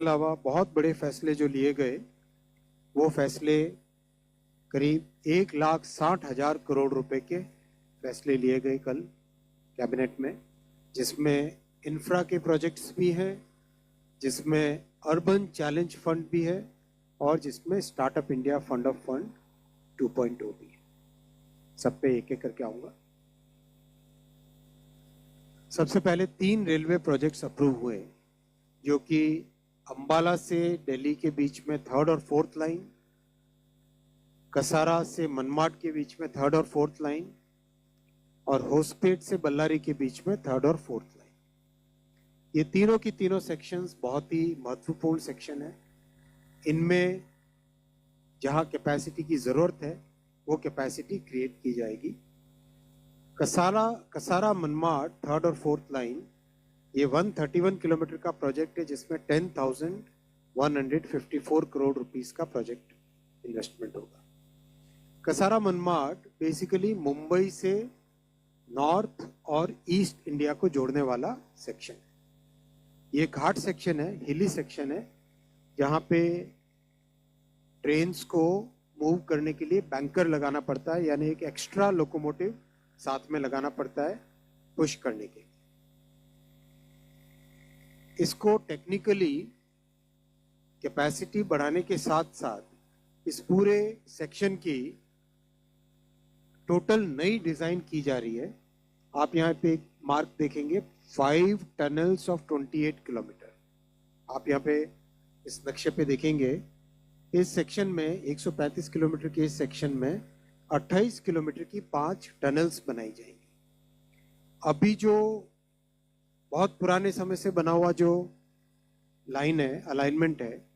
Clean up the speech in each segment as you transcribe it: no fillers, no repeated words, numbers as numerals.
अलावा बहुत बड़े फैसले जो लिए गए, वो फैसले करीब 1,60,000 करोड़ रुपए के फैसले लिए गए कल कैबिनेट में, जिसमें इंफ्रा के प्रोजेक्ट्स भी हैं, जिसमें अर्बन चैलेंज फंड भी है और जिसमें startup India fund of fund 2.0 भी है। सब पे एक एक करके आऊंगा। सबसे पहले 3 रेलवे प्रोजेक्ट्स अप्रूव हुए, जो कि अंबाला से दिल्ली के बीच में 3rd और 4th लाइन, कसारा से मनमाड के बीच में 3rd और 4th लाइन, और होसपेट से बल्लारी के बीच में 3rd और 4th लाइन। ये तीनों की तीनों सेक्शंस बहुत ही महत्वपूर्ण सेक्शन है। इनमें जहां कैपेसिटी की जरूरत है वो कैपेसिटी क्रिएट की जाएगी। कसारा मनमाड 3rd और 4th लाइन, ये 131 किलोमीटर का प्रोजेक्ट है, जिसमें 10,154 करोड़ रुपीस का प्रोजेक्ट इन्वेस्टमेंट होगा। कसारा मनमाड बेसिकली मुंबई से नॉर्थ और ईस्ट इंडिया को जोड़ने वाला सेक्शन है। ये घाट सेक्शन है, हिली सेक्शन है, जहाँ पे ट्रेन्स को मूव करने के लिए बैंकर लगाना पड़ता है, यानी एक एक्स्ट्रा लोकोमोटिव साथ में लगाना पड़ता है पुश करने के लिए। इसको टेक्निकली कैपेसिटी बढ़ाने के साथ साथ इस पूरे सेक्शन की टोटल नई डिजाइन की जा रही है। आप यहाँ पे एक मार्क देखेंगे, 5 टनल्स ऑफ 28 किलोमीटर। आप यहाँ पे इस नक्शे पे देखेंगे, इस सेक्शन में 135 किलोमीटर के इस सेक्शन में 28 किलोमीटर की 5 टनल्स बनाई जाएंगी। अभी जो बहुत पुराने समय से बना हुआ जो लाइन है, अलाइनमेंट है,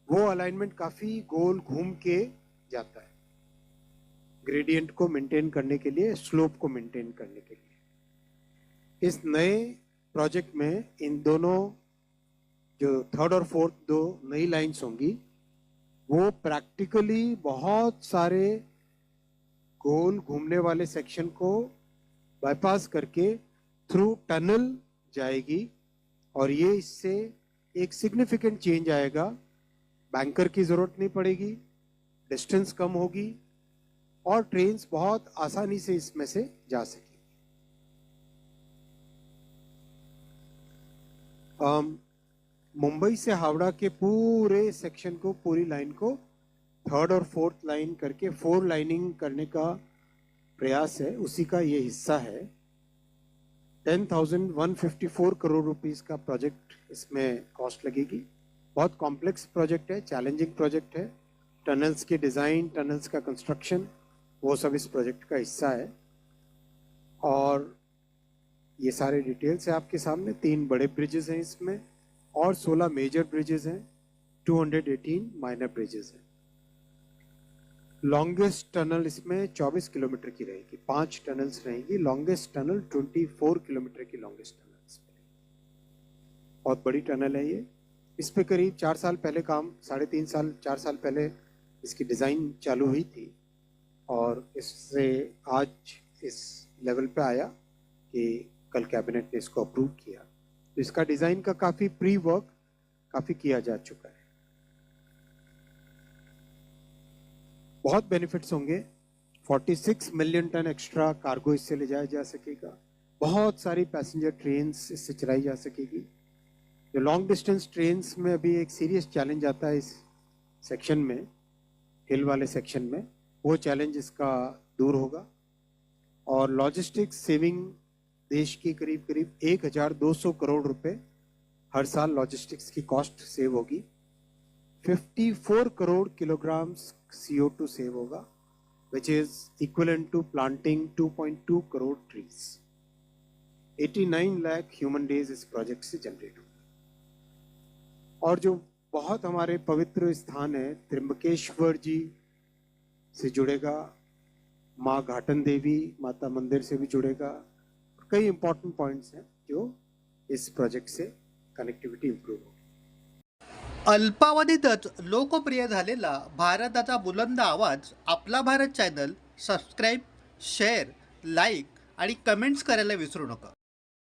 वो अलाइनमेंट काफी गोल घूम के जाता है ग्रेडियंट को मेंटेन करने के लिए, स्लोप को मेंटेन करने के लिए। इस नए प्रोजेक्ट में इन दोनों जो 3rd और 4th 2 नई लाइंस होंगी, वो प्रैक्टिकली बहुत सारे गोल घूमने वाले सेक्शन को बाईपास करके थ्रू टनल जाएगी, और ये इससे एक सिग्निफिकेंट चेंज आएगा। बैंकर की जरूरत नहीं पड़ेगी, डिस्टेंस कम होगी और ट्रेन्स बहुत आसानी से इसमें से जा सकेगी। मुंबई से हावड़ा के पूरे सेक्शन को, पूरी लाइन को 3rd और 4th लाइन करके 4 लाइनिंग करने का प्रयास है, उसी का ये हिस्सा है। 10,154 करोड़ रुपीस का प्रोजेक्ट इसमें कॉस्ट लगेगी। बहुत कॉम्प्लेक्स प्रोजेक्ट है, चैलेंजिंग प्रोजेक्ट है। टनल्स के डिजाइन, टनल्स का कंस्ट्रक्शन, वो सब इस प्रोजेक्ट का हिस्सा है। और ये सारे डिटेल्स है आपके सामने। 3 बड़े ब्रिजेस हैं इसमें और 16 मेजर ब्रिजेस हैं, 218 माइनर ब्रिजेस हैं। लॉन्गेस्ट टनल इसमें 24 किलोमीटर की रहेगी, 5 टनल्स रहेंगी। लॉन्गेस्ट टनल 24 किलोमीटर की लॉन्गेस्ट टनल इसमें। बहुत बड़ी टनल है ये। इस पे करीब 4 साल पहले काम, 3.5 साल 4 साल पहले इसकी डिज़ाइन चालू हुई थी, और इससे आज इस लेवल पे आया कि कल कैबिनेट ने इसको अप्रूव किया। तो इसका डिज़ाइन का काफ़ी प्री वर्क काफ़ी किया जा चुका है। बहुत बेनिफिट्स होंगे। 46 मिलियन टन एक्स्ट्रा कार्गो इससे ले जाया जा सकेगा। बहुत सारी पैसेंजर ट्रेन्स इससे चलाई जा सकेगी। जो लॉन्ग डिस्टेंस ट्रेन्स में अभी एक सीरियस चैलेंज आता है इस सेक्शन में, हिल वाले सेक्शन में, वो चैलेंज इसका दूर होगा। और लॉजिस्टिक्स सेविंग देश की करीब करीब 1,200 करोड़ रुपए हर साल लॉजिस्टिक्स की कॉस्ट सेव होगी। 54 करोड़ किलोग्राम्स CO2 सेव होगा, which is equivalent to planting 2.2 crore trees। 89 lakh human days इस प्रोजेक्ट से जनरेट होंगे। और जो बहुत हमारे पवित्र स्थान है, त्र्यंबकेश्वर जी से जुड़ेगा, माँ घाटन देवी माता मंदिर से भी जुड़ेगा। कई इंपॉर्टेंट पॉइंट्स हैं जो इस प्रोजेक्ट से कनेक्टिविटी इंप्रूव होगी। अल्पावधीतच लोकप्रिय झालेला भारताचा बुलंद आवाज आपला Bharat channel subscribe, share, like आणि कमेंट्स करायला विसरू नका।